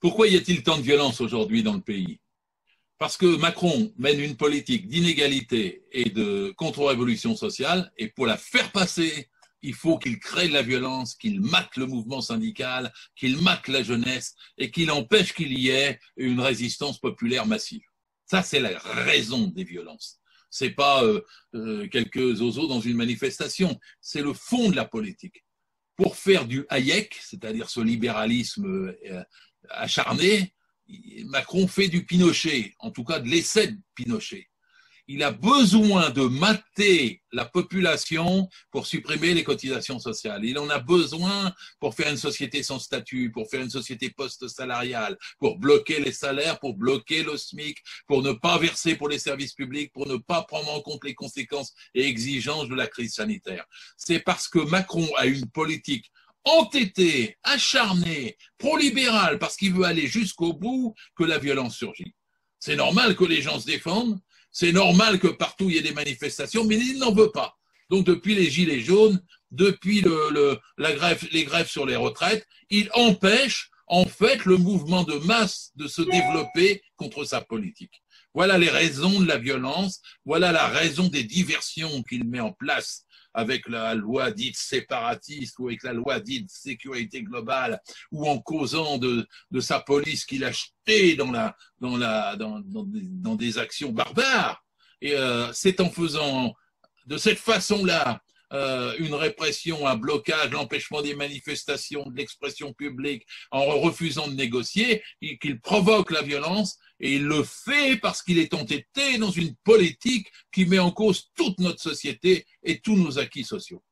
Pourquoi y a-t-il tant de violence aujourd'hui dans le pays? Parce que Macron mène une politique d'inégalité et de contre-révolution sociale, et pour la faire passer, il faut qu'il crée de la violence, qu'il maque le mouvement syndical, qu'il maque la jeunesse et qu'il empêche qu'il y ait une résistance populaire massive. Ça, c'est la raison des violences. C'est pas quelques zozos dans une manifestation, c'est le fond de la politique. Pour faire du Hayek, c'est-à-dire ce libéralisme acharné, Macron fait du Pinochet, en tout cas de l'essai de Pinochet. Il a besoin de mater la population pour supprimer les cotisations sociales. Il en a besoin pour faire une société sans statut, pour faire une société post-salariale, pour bloquer les salaires, pour bloquer le SMIC, pour ne pas verser pour les services publics, pour ne pas prendre en compte les conséquences et exigences de la crise sanitaire. C'est parce que Macron a une politique entêté, acharné, pro-libéral, parce qu'il veut aller jusqu'au bout, que la violence surgit. C'est normal que les gens se défendent, c'est normal que partout il y ait des manifestations, mais il n'en veut pas. Donc depuis les gilets jaunes, depuis les grèves sur les retraites, il empêche en fait le mouvement de masse de se développer contre sa politique. Voilà les raisons de la violence, voilà la raison des diversions qu'il met en place avec la loi dite séparatiste ou avec la loi dite sécurité globale, ou en causant de sa police qu'il a jetée dans des actions barbares. Et c'est en faisant de cette façon-là une répression, un blocage, l'empêchement des manifestations, de l'expression publique, en refusant de négocier, qu'il provoque la violence, et il le fait parce qu'il est entêté dans une politique qui met en cause toute notre société et tous nos acquis sociaux.